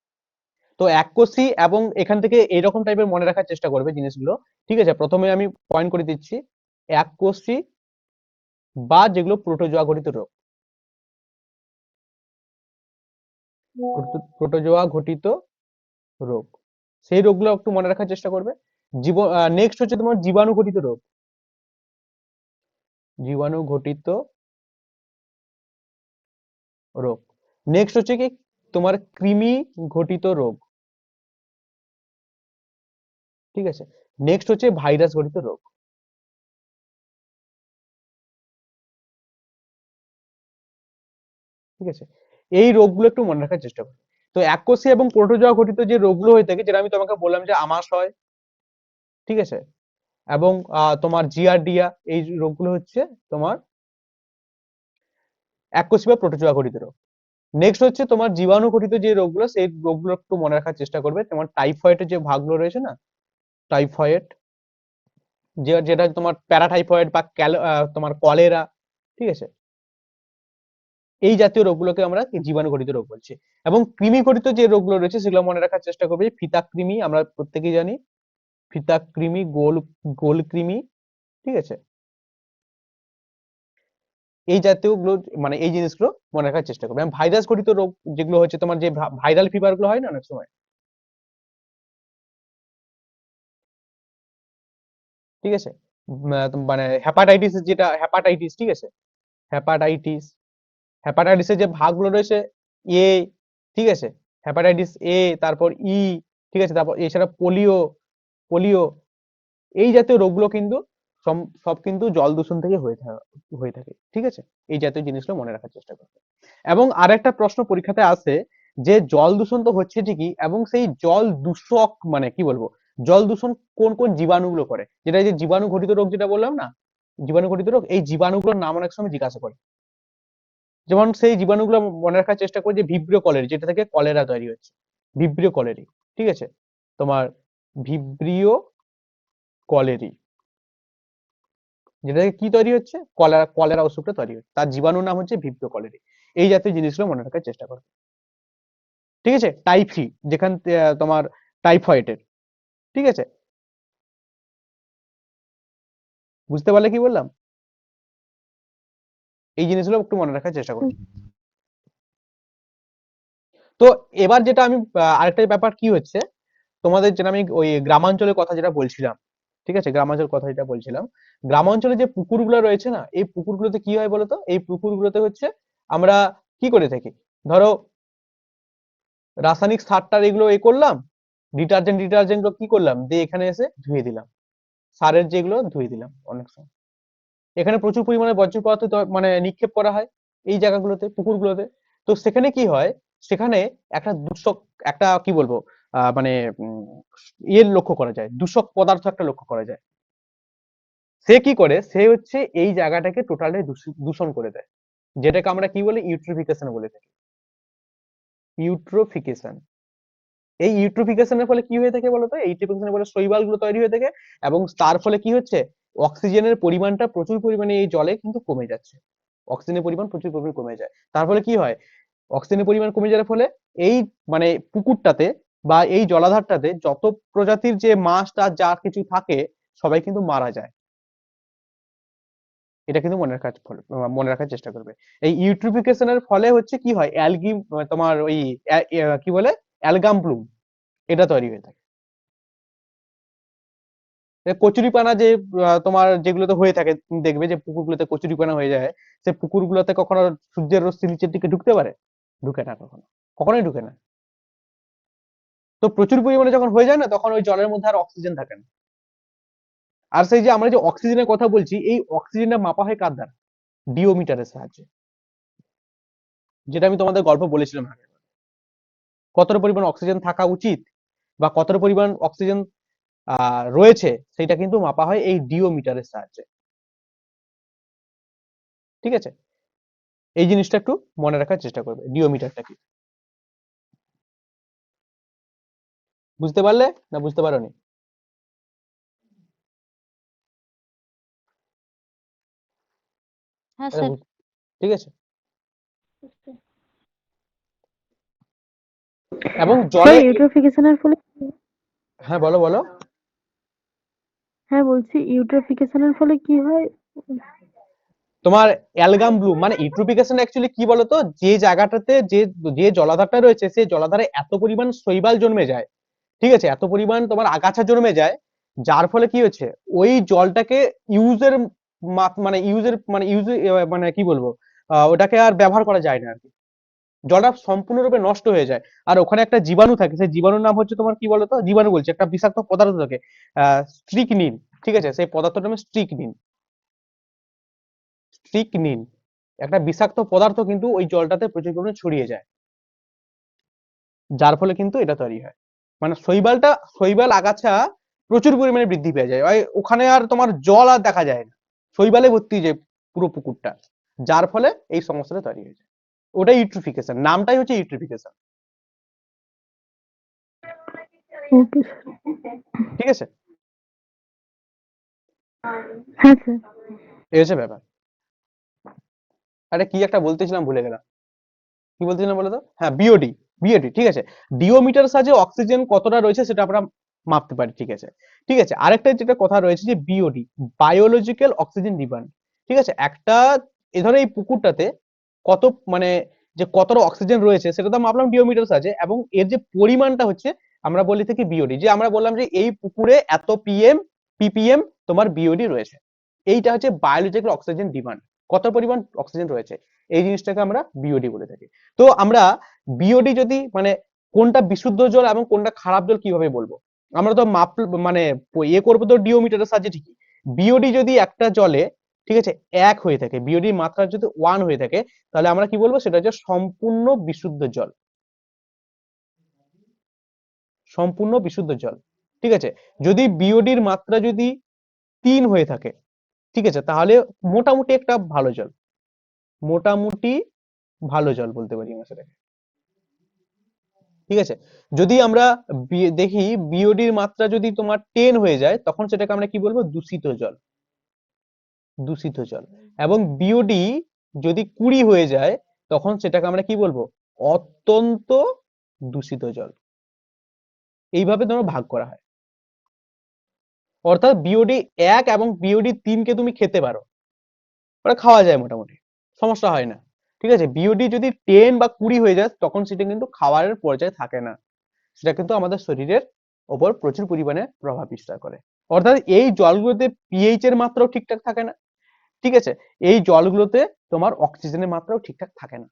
Speaker 1: তো এককোষী, এবং এখান থেকে এইরকম টাইপের মনে রাখার চেষ্টা করবে জিনিসগুলো, ঠিক আছে। প্রথমে আমি পয়েন্ট করে দিচ্ছি, এককোষী বা যেগুলো প্রোটোজোয়া ঘটিত রোগ, প্রোটোজোয়া ঘটিত রোগ, সেই রোগগুলো একটু মনে রাখার চেষ্টা করবে। নেক্সট হচ্ছে তোমার জীবাণু ঘটিত রোগ, জীবাণু ঘটিত রোগ। নেক্সট হচ্ছে কি তোমার কৃমি ঘটিত রোগ, ঠিক আছে। নেক্সট হচ্ছে ভাইরাস ঘটিত রোগ, ঠিক আছে। এই রোগগুলো একটু মনে রাখার চেষ্টা করো। তো এককোষী এবং প্রোটোজোয়া ঘটিত যে রোগগুলো হয়ে থাকে, যেটা আমি তোমাকে বললাম যে আমাশয়, ঠিক আছে, এবং তোমার জিয়ারডিয়া, এই রোগগুলো হচ্ছে তোমার এককোষী বা প্রোটোজোয়া ঘটিত রোগ। নেক্সট হচ্ছে তোমার জীবাণু ঘটিত যে রোগগুলো, সেই রোগগুলো একটু মনে রাখার চেষ্টা করবে। তোমার টাইফয়েডের যে ভাগগুলো রয়েছে না, টাইফয়েড, যেটা তোমার প্যারাটাইফয়েড বা তোমার কলেরা, ঠিক আছে, এই জাতীয় রোগগুলোকে আমরা জীবাণু ঘটিত রোগ বলছি। এবং কৃমি ঘটিত যে রোগগুলো রয়েছে সেগুলো মনে রাখার চেষ্টা করবে। ফিতা কৃমি, আমরা প্রত্যেকেই জানি, ফিতা কৃমি, গোল কৃমি, ঠিক আছে। এই জাতীয় গুলো, মানে এই জিনিসগুলো মনে রাখার চেষ্টা করবে। এবং ভাইরাস ঘটিত রোগ যেগুলো হচ্ছে তোমার, যে ভাইরাল ফিভার গুলো হয় না অনেক সময়, ঠিক আছে, মানে হেপাটাইটিস, যেটা হেপাটাইটিস, ঠিক আছে, হেপাটাইটিস, হেপাটাইটিসের যে ভাগগুলো রয়েছে এ, ঠিক আছে, হেপাটাইটিস এ, তারপর ই, ঠিক আছে, তারপর এছাড়া পোলিও, পোলিও এই জাতীয় রোগগুলো কিন্তু সব কিন্তু জল দূষণ থেকে হয়ে থাকে, ঠিক আছে। এই জাতীয় জিনিসগুলো মনে রাখার চেষ্টা করবে। এবং আরেকটা প্রশ্ন পরীক্ষাতে আসে যে জল দূষণ তো হচ্ছে ঠিকই, এবং সেই জল দূষক মানে কি বলবো, জল দূষণ কোন কোন জীবাণুগুলো করে, যেটা এই যে জীবাণু ঘটিত রোগ যেটা বললাম না, জীবাণু ঘটিত রোগ, এই জীবাণুগুলোর নাম অনেক সময় জিজ্ঞাসা করে। যেমন সেই জীবাণুগুলো মনে রাখার চেষ্টা করি যে ভিব্রিও কলেরি, যেটা থেকে কলেরা তৈরি হচ্ছে, ভিব্রিও কলেরি, ঠিক আছে, তোমার ভিব্রিও কলেরি, যেটা থেকে কি তৈরি হচ্ছে, কলেরা, কলেরা অসুখটা তৈরি হচ্ছে, তার জীবাণুর নাম হচ্ছে ভিব্রিও কলেরি। এই জাতীয় জিনিসগুলো মনে রাখার চেষ্টা করো, ঠিক আছে। টাইফি, যেখান তোমার টাইফয়েডের, ঠিক আছে, বুঝতে পারলে কি বললাম, এই জিনিসগুলো একটু মনে রাখার চেষ্টা করো। তো এবার যেটা আমি আরেকটা ব্যাপার কি হচ্ছে, তোমাদের যেটা আমি ওই গ্রামাঞ্চলের কথা যেটা বলছিলাম, ঠিক আছে, গ্রামাঞ্চলের কথা যেটা বলছিলাম, গ্রামাঞ্চলে যে পুকুরগুলো রয়েছে না, এই পুকুরগুলোতে কি হয় বলতো, এই পুকুরগুলোতে হচ্ছে আমরা কি করে থাকি, ধরো রাসায়নিক সারটার এগুলো করলাম, ডিটারজেন্ট কি করলাম, দিয়ে এখানে এসে ধুয়ে দিলাম, সারের যেগুলো ধুয়ে দিলাম অনেক সময়, এখানে প্রচুর পরিমাণে বর্জ্য পদার্থ মানে নিক্ষেপ করা হয় এই জায়গাগুলোতে, পুকুরগুলোতে। তো সেখানে কি হয়, সেখানে একটা দূষক, একটা কি বলবো, মানে ইয়ে লক্ষ্য করা যায়, দূষক পদার্থ একটা লক্ষ্য করা যায়। সে কি করে, সে হচ্ছে এই জায়গাটাকে টোটালি দূষণ করে দেয়, যেটাকে আমরা কি বলি, ইউট্রোফিকেশন বলে থাকি, ইউট্রোফিকেশন। এই ইউট্রোফিকেশনের ফলে কি হয়ে থাকে বলতো, এই ইউট্রোফিকেশনের ফলে শৈবাল গুলো তৈরি হয়ে থাকে, এবং তার ফলে কি হচ্ছে, অক্সিজেনের পরিমাণটা প্রচুর পরিমাণে এই জলে কিন্তু কমে যাচ্ছে, অক্সিজেনের পরিমাণ প্রচুর পরিমাণে কমে যায়। তার ফলে কি হয়, অক্সিজেনের পরিমাণ কমে যাওয়ার ফলে এই মানে পুকুরটাতে বা এই জলাধারটাতে যত প্রজাতির যে মাছ টাছ যা কিছু থাকে সবাই কিন্তু মারা যায়। এটা কিন্তু মনে রাখার চেষ্টা করবে। এই ইউট্রোফিকেশনের ফলে হচ্ছে কি হয়, অ্যালগি, তোমার ওই কি বলে, অ্যালগাম ব্লুম, এটা তৈরি হয়ে থাকে। কচুরিপানা যে তোমার যেগুলোতে হয়ে থাকে, তুমি দেখবে যে পুকুরগুলোতে কচুরিপানা হয়ে যায়, সে পুকুরগুলোতে কখনো সূর্যের রশ্মি নিচের দিকে ঢুকতে পারে, ঢুকে না, কখনোই ঢুকে না। তো প্রচুর পরিমাণে যখন হয়ে যায় না, তখন ওই জলের মধ্যে আর অক্সিজেন থাকে না। আর সেই যে আমরা যে অক্সিজেনের কথা বলছি, এই অক্সিজেনটা মাপা হয় কার দ্বারা, ডিওমিটারের সাহায্যে, যেটা আমি তোমাদের গল্প বলেছিলাম আগে। কতটা পরিমাণ অক্সিজেন থাকা উচিত বা কতটা পরিমাণ অক্সিজেন রয়েছে, সেটা কিন্তু মাপা হয় এই ডিওমিটারের সাহায্যে, ঠিক আছে। এই জিনিসটা একটু মনে রাখার চেষ্টা করবে, ডিওমিটারটা কি, বুঝতে পারলে না বুঝতে পারোনি?
Speaker 2: হ্যাঁ
Speaker 1: এটা
Speaker 2: স্যার।
Speaker 1: ঠিক আছে। এবং
Speaker 3: স্যার
Speaker 1: জলে
Speaker 3: ইউট্রোফিকেশনের ফলে,
Speaker 1: হ্যাঁ বলো বলো।
Speaker 3: হ্যাঁ বলছি ইউট্রোফিকেশনের ফলে কি হয়?
Speaker 1: তোমার অ্যালগাম ব্লুম মানে ইউট্রোফিকেশন অ্যাকচুয়ালি কি বলতো, যে জায়গাটাতে যে যে জলাধারটা রয়েছে, সেই জলাধারে এত পরিমাণ শৈবাল জন্মে যায়, ঠিক আছে, এত পরিমাণ তোমার আগাছা জন্মে যায়, যার ফলে কি হচ্ছে, ওই জলটাকে ইউজের ইউজ মানে কি বলবো, ওটাকে আর ব্যবহার করা যায় না আর কি, জলটা সম্পূর্ণরূপে নষ্ট হয়ে যায়। আর ওখানে একটা জীবাণু থাকে, সেই জীবাণুর নাম হচ্ছে তোমার কি বলতো, জীবাণু বলছে, একটা বিষাক্ত পদার্থ থাকে, স্ট্রিকনিন, ঠিক আছে, সেই পদার্থটার নাম স্ট্রিকনিন, স্ট্রিকনিন একটা বিষাক্ত পদার্থ কিন্তু ওই জলটাতে প্রচুর পরিমাণে ছড়িয়ে যায়, যার ফলে কিন্তু এটা তৈরি হয়, মানে শৈবাল আগাছা প্রচুর পরিমাণে বৃদ্ধি পেয়ে যায়, ওখানে আর তোমার জল আর দেখা যায় না, শৈবালে ভর্তি যে পুরো পুকুরটা, যার ফলে এই সমস্যাটা তৈরি হয়ে যায়। ওটাই ইউট্রিফিকেশন, নামটাই হচ্ছে ইউট্রিফিকেশন,
Speaker 3: ওকে
Speaker 1: ঠিক আছে।
Speaker 3: হ্যাঁ স্যার।
Speaker 1: এই হচ্ছে ব্যাপার। আরে কি একটা বলতেছিলাম ভুলে গেলাম, কি বলতেছিলাম বলো তো, হ্যাঁ বিওডি, বিওডি, ঠিক আছে। ডিওমিটার সাহায্যে অক্সিজেন কতটা রয়েছে সেটা আমরা মাপতে পারি, ঠিক আছে, ঠিক আছে। আরেকটা যেটা কথা রয়েছে যে বিওডি, বায়োলজিক্যাল অক্সিজেন ডিমান্ড, ঠিক আছে, একটা এ ধরো এই পুকুরটাতে কত মানে যে কতটা অক্সিজেন রয়েছে সেটা তো মাপলাম ডিওমিটার সাহায্যে, এবং এর যে পরিমাণটা হচ্ছে আমরা বলি থেকে বিওডি, যে আমরা বললাম যে এই পুকুরে এত পিপিএম তোমার বিওডি রয়েছে, এইটা হচ্ছে বায়োলজিক্যাল অক্সিজেন ডিমান্ড, কত পরিমাণ অক্সিজেন রয়েছে, এই জিনিসটাকে আমরা বিওডি বলে থাকি। তো আমরা বিওডি যদি মানে কোনটা বিশুদ্ধ জল এবং কোনটা খারাপ জল কিভাবে বলবো? আমরা তো মানে করবো তো ডিওমিটারের সাহায্যে ঠিকই। বিওডি যদি একটা জলে, ঠিক আছে, 1 হয়ে থাকে, বিওডির মাত্রা যদি 1 হয়ে থাকে, তাহলে আমরা কি বলবো? সেটা হচ্ছে সম্পূর্ণ বিশুদ্ধ জল। সম্পূর্ণ বিশুদ্ধ জল, ঠিক আছে। যদি বিওডির মাত্রা যদি 3 হয়ে থাকে, ঠিক আছে, তাহলে মোটামুটি একটা ভালো জল, মোটামুটি ভালো জল বলতে পারি আমরা সেটাকে, ঠিক আছে। যদি আমরা দেখি বিওডির মাত্রা যদি তোমার 10 হয়ে যায়, তখন সেটাকে আমরা কি বলবো? দূষিত জল, দূষিত জল। এবং বিওডি যদি 20 হয়ে যায়, তখন সেটাকে আমরা কি বলবো? অত্যন্ত দূষিত জল। এইভাবে তোমার ভাগ করা হয়। অর্থাৎ বিওডি 1 এবং বিওডি 3 কে তুমি খেতে পারো, ওটা খাওয়া যায় মোটামুটি, সমস্যা হয় না, ঠিক আছে। বিওডি যদি 10 বা 20 হয়ে যায়, তখন সেটা কিন্তু খাওয়ারের পর্যায়ে থাকে না, সেটা কিন্তু আমাদের শরীরের ওপর প্রচুর পরিমাণে প্রভাব বিস্তার করে। অর্থাৎ এই জলগুলোতে পিএইচ এর মাত্রাও ঠিকঠাক থাকে না, ঠিক আছে। এই জলগুলোতে তোমার অক্সিজেনের মাত্রাও ঠিকঠাক থাকে না,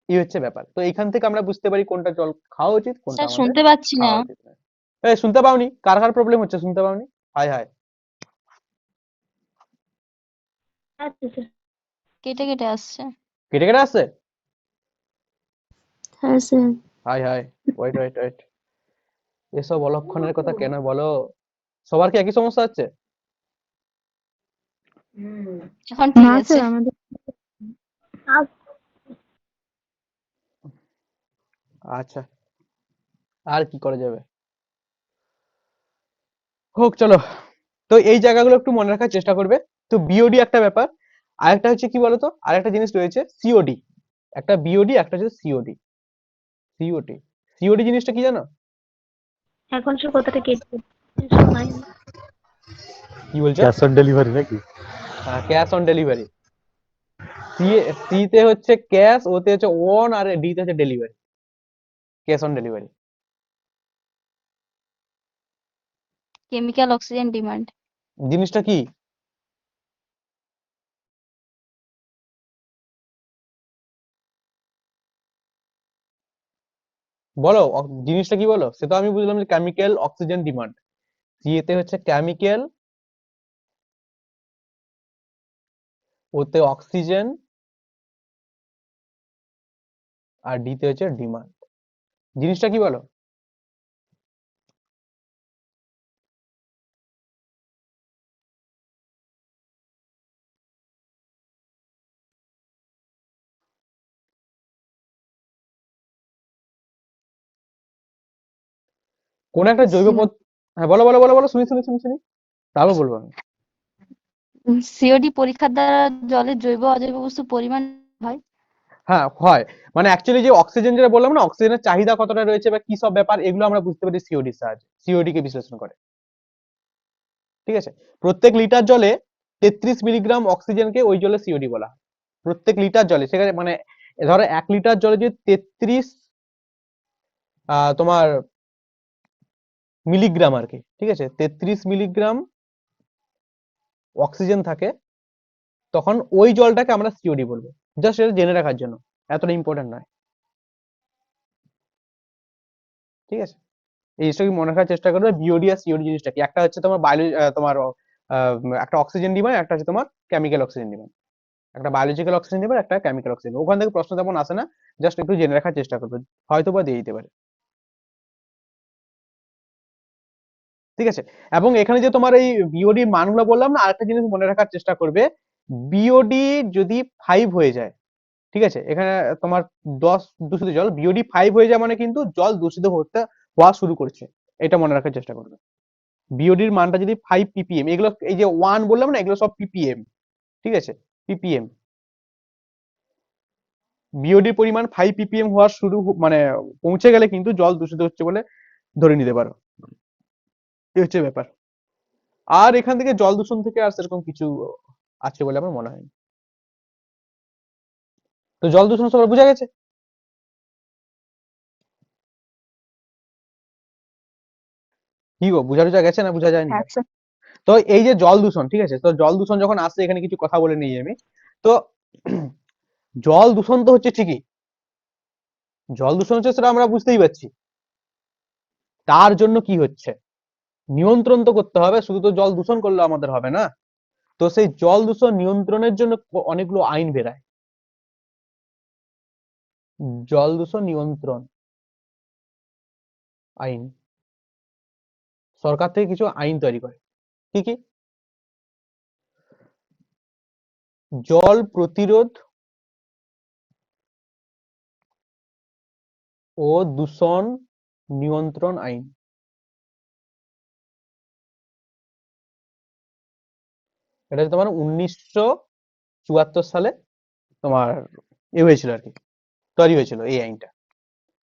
Speaker 1: এই হচ্ছে ব্যাপার। তো এখান থেকে আমরা বুঝতে পারি কোনটা জল খাওয়া উচিত, কোনটা
Speaker 2: স্যার
Speaker 1: আমাদের
Speaker 2: শুনতে পাচ্ছি না।
Speaker 1: খাওয়া উচিত না। এই শুনতে পাওনি? কার কার প্রবলেম হচ্ছে? শুনতে পাওনি? হাই হাই,
Speaker 3: আচ্ছা স্যার।
Speaker 2: কেটে কেটে আসছে।
Speaker 1: কেটে কেটে আসছে?
Speaker 3: হ্যাঁ স্যার।
Speaker 1: হাই হাই, ওয়েট ওয়েট ওয়েট, এসব অলক্ষণের কথা কেন বলো? সবার কি একই সমস্যা হচ্ছে?
Speaker 2: এখন ঠিক
Speaker 3: না
Speaker 2: আছে।
Speaker 3: স্যার, আমাদের
Speaker 1: আচ্ছা, আর কি করা যাবে, হোক চলো। তো এই জায়গাগুলো একটু মনে রাখার চেষ্টা করবে। তো বিওডি একটা ব্যাপার, আরেকটা হচ্ছে কি বলতো, আরেকটা জিনিস রয়েছে সিওডি। একটা বিওডি, একটা হচ্ছে সিওডি। সিওডি, সিওডি জিনিসটা কি জানো?
Speaker 3: এখন স্যার কথাটা কেটে শোনাই না।
Speaker 1: কি বলছো?
Speaker 4: ক্যাশ অন ডেলিভারি নাকি?
Speaker 1: হ্যাঁ, cash on delivery. C, C তে হচ্ছে ক্যাশ, ওতে হচ্ছে অন, আর ডি তে হচ্ছে delivery, cash on delivery.
Speaker 2: Chemical oxygen demand.
Speaker 1: জিনিসটা কি? বলো, জিনিসটা কি বলো? সে তো আমি বুঝলাম যে কেমিক্যাল অক্সিজেন ডিমান্ড। সি তে হচ্ছে কেমিক্যাল, ওতে অক্সিজেন, আর ডি তে হচ্ছে ডিমান্ড। জিনিসটা কি বলো? কোন একটা জৈব হ্যাঁ বলো বলো বলো বলো, শুনি শুনি শুনি শুনি, তারপর বলবো আমি।
Speaker 2: সিওডি পরীক্ষার দ্বারা জলের জৈব অজৈব বস্তুর পরিমাণ হয়।
Speaker 1: হ্যাঁ হয়, মানে অ্যাকচুয়ালি যে অক্সিজেন যেটা বললাম না, অক্সিজেনের চাহিদা কতটা রয়েছে বা কি সব ব্যাপার, এগুলো আমরা বুঝতে পারি সিওডি সাহায্যে, সিওডি কে বিশ্লেষণ করে, ঠিক আছে। প্রত্যেক লিটার জলে 33 মিলিগ্রাম অক্সিজেনকে ওই জলে সিওডি বলা হয়। প্রত্যেক লিটার জলে, সেখানে মানে ধরো 1 লিটার জলে যদি 33 তোমার মিলিগ্রাম আর কি, ঠিক আছে, 33 মিলিগ্রাম অক্সিজেন থাকে, তখন ওই জলটাকে আমরা সিওডি বলবো। জাস্ট এটা জেনে রাখার জন্য, এতটা ইম্পর্টেন্ট নয়, ঠিক আছে। এই জিনিসটাকে মনে রাখার চেষ্টা করবে। বিওডি আর সিওডি জিনিসটা কি? একটা হচ্ছে তোমার তোমার একটা অক্সিজেন ডিমান্ড, একটা হচ্ছে তোমার কেমিক্যাল অক্সিজেন ডিমান্ড। একটা বায়োলজিক্যাল অক্সিজেন ডিমান্ড, একটা কেমিক্যাল অক্সিজেন। ওখান থেকে প্রশ্ন তেমন আসে না, জাস্ট একটু জেনে রাখার চেষ্টা করবে, হয়তো বা দিয়ে দিতে পারে, ঠিক আছে। এবং এখানে যে তোমার এই বিওডি মানগুলো বললাম না, আরেকটা জিনিস মনে রাখার চেষ্টা করবে, বিওডি যদি 5 হয়ে যায়, ঠিক আছে, এখানে তোমার 10 দূষিত জল, বিওডি 5 হয়ে যায় মানে কিন্তু জল দূষিত হওয়া শুরু করছে, এটা মনে রাখার চেষ্টা করবে। বিওডির মানটা যদি 5 ppm, এগুলো এই যে 1 বললাম না, এগুলো সব ppm, ঠিক আছে, ppm। বিওডির পরিমাণ 5 ppm হওয়া মানে পৌঁছে গেলে কিন্তু জল দূষিত হচ্ছে বলে ধরে নিতে পারো, এই হচ্ছে ব্যাপার। আর এখান থেকে জল দূষণ থেকে আর সেরকম কিছু আছে বলে আমার মনে হয় না। তো জল দূষণ সবার বোঝা গেছে? কি গো, বোঝা গেছে না বোঝা যায়নি?
Speaker 2: হ্যাঁ স্যার।
Speaker 1: তো এই যে জল দূষণ, ঠিক আছে, তো জল দূষণ যখন আসছে, এখানে কিছু কথা বলে নিই আমি। তো জল দূষণ তো হচ্ছে ঠিকই, জল দূষণ হচ্ছে সেটা আমরা বুঝতেই পারছি। তার জন্য কি হচ্ছে, নিয়ন্ত্রণ তো করতে হবে, শুধু তো জল দূষণ করলে আমাদের হবে না। তো সেই জল দূষণ নিয়ন্ত্রণের জন্য অনেকগুলো আইন বেরায়। জল দূষণ নিয়ন্ত্রণ আইন, সরকার থেকে কিছু আইন তৈরি করে। কি কি? জল প্রতিরোধ ও দূষণ নিয়ন্ত্রণ আইন। এটা হচ্ছে তোমার 1974 সালে তোমার হয়েছিল আর কি, তৈরি হয়েছিল এই আইনটা।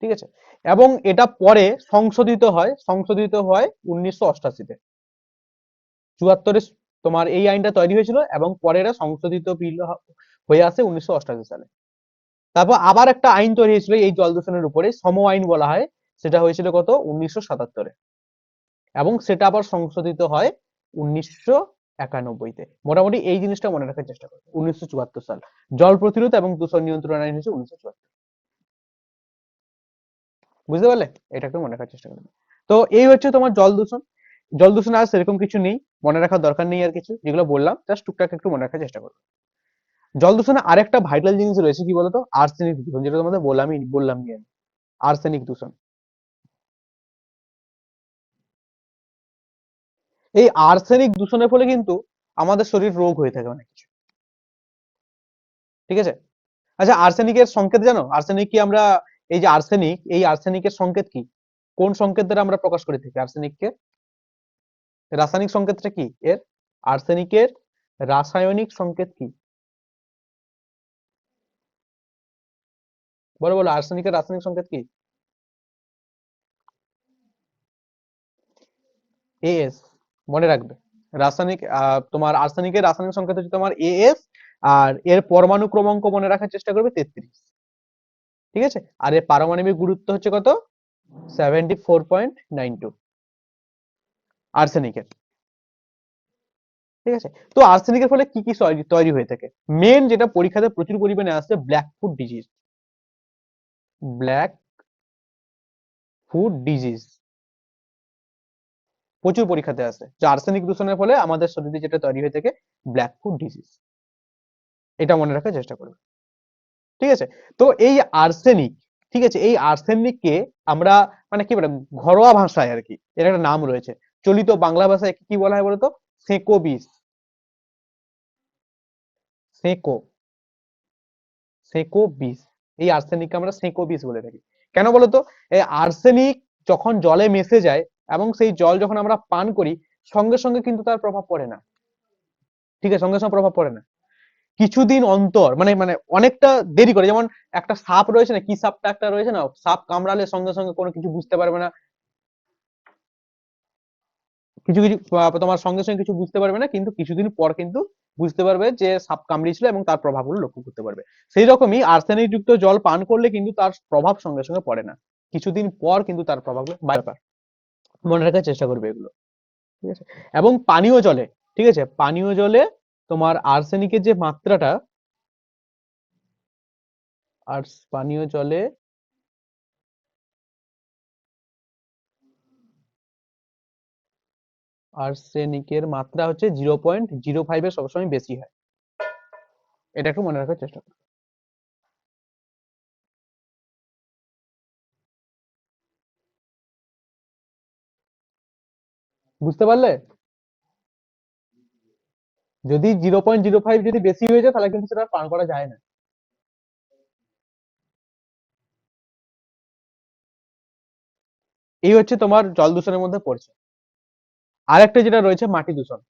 Speaker 1: ঠিক আছে, এবং এটা পরে সংশোধিত হয় 1988-তে। 74-এ তোমার এই আইনটা তৈরি হয়েছিল এবং পরে এটা সংশোধিত বিল হয়ে আসে 1988 সালে। তারপর আবার একটা আইন তৈরি হয়েছিল এই জল দূষণের উপরে, সম আইন বলা হয়, সেটা হয়েছিল কত 1977-এ, এবং সেটা আবার সংশোধিত হয় 1991-তে। মোটামুটি এই জিনিসটা মনে রাখার চেষ্টা করো, 1974 সাল জল প্রতিরোধ এবং দূষণ নিয়ন্ত্রণ আইন হচ্ছে 1974। বুঝতে পারলে? এটা একটু মনে রাখার চেষ্টা করবে। তো এই হচ্ছে তোমার জল দূষণ। জল দূষণ আর সেরকম কিছু নেই, মনে রাখার দরকার নেই আর কিছু, যেগুলো বললাম জাস্ট টুকটাক একটু মনে রাখার চেষ্টা করো। জল দূষণে আরেকটা ভাইটাল জিনিস রয়েছে, কি বলতো? আর্সেনিক দূষণ, যেটা তোমাদের বললাম নিয়ে, আর্সেনিক দূষণ। এই আর্সেনিক দূষণের ফলে কিন্তু আমাদের শরীর রোগ হয়ে থাকে অনেক কিছু। ঠিক আছে, আচ্ছা আর্সেনিকের সংকেত জানো? আর্সেনিক কি আমরা, এই যে আর্সেনিক, এই আর্সেনিকের সংকেত কি? কোন সংকেত দ্বারা আমরা প্রকাশ করে থাকি আর্সেনিককে? রাসায়নিক সংকেতটা কি এর? আর্সেনিকের রাসায়নিক সংকেত কি? বলো বলো, আর্সেনিকের রাসায়নিক সংকেত কি? এএস, মনে রাখবে। রাসায়নিক তোমার আর্সেনিকের রাসায়নিক সংকেত হচ্ছে তোমার এএস, আর এর পরমাণু ক্রমাঙ্ক মনে রাখার চেষ্টা করবে 33। ঠিক আছে, আর এর পারমাণবিক গুরুত্ব হচ্ছে কত? 74.92 আর্সেনিকের। ঠিক আছে, তো আর্সেনিকের ফলে কি কি তৈরি হয়ে থাকে? মেন যেটা পরীক্ষাতে প্রচুর পরিমাণে আসছে, black food disease. Black food disease প্রচুর পরীক্ষাতে আসে, যে আর্সেনিক দূষণের ফলে আমাদের শরীরে যেটা তৈরি হয়ে থাকে, ব্ল্যাক ফুড ডিজিজ। এটা মনে রাখার চেষ্টা করবে। ঠিক আছে, তো এই আর্সেনিক, ঠিক আছে, এই আর্সেনিককে আমরা মানে কি বলে, ঘরোয়া ভাষায় আর কি এর একটা নাম রয়েছে, চলিত বাংলা ভাষায় কি বলা হয় বলতো? সেঁকো বিষ। সেঁকো, সেঁকো বিষ। এই আর্সেনিককে আমরা সেঁকো বিষ বলে থাকি। কেন বলতো? এই আর্সেনিক যখন জলে মিশে যায় এবং সেই জল যখন আমরা পান করি, সঙ্গে সঙ্গে কিন্তু তার প্রভাব পড়ে না। ঠিক আছে, সঙ্গে সঙ্গে প্রভাব পড়ে না, কিছুদিন অন্তর, মানে মানে অনেকটা দেরি করে। যেমন একটা সাপ রয়েছে না, কি সাপটা একটা রয়েছে না, সাপ কামড়ালে সঙ্গে সঙ্গে কোনো কিছু বুঝতে পারবে না, কিছু কিছু তোমার সঙ্গে সঙ্গে কিছু বুঝতে পারবে না, কিন্তু কিছুদিন পর কিন্তু বুঝতে পারবে যে সাপ কামড়িয়েছিল এবং তার প্রভাবগুলো লক্ষ্য করতে পারবে। সেই রকমই আর্সেনিক যুক্ত জল পান করলে কিন্তু তার প্রভাব সঙ্গে সঙ্গে পড়ে না, কিছুদিন পর কিন্তু তার প্রভাবগুলো ব্যাপার মনে রাখার চেষ্টা করবে এগুলো। ঠিক আছে, এবং পানীয় জলে, ঠিক আছে, পানীয় জলে তোমার আর্সেনিকের যে মাত্রাটা, আর পানীয় জলে আর্সেনিকের মাত্রা হচ্ছে 0.05 এর সবসময় বেশি হয়। এটা একটু মনে রাখার চেষ্টা করো। বুঝতে পারলে? যদি 0.05 যদি বেশি হয়ে যায়, তাহলে কিন্তু সেটা পান করা যায় না। এই হচ্ছে তোমার জল দূষণের মধ্যে পড়ছে। আর একটা যেটা রয়েছে, মাটি দূষণ।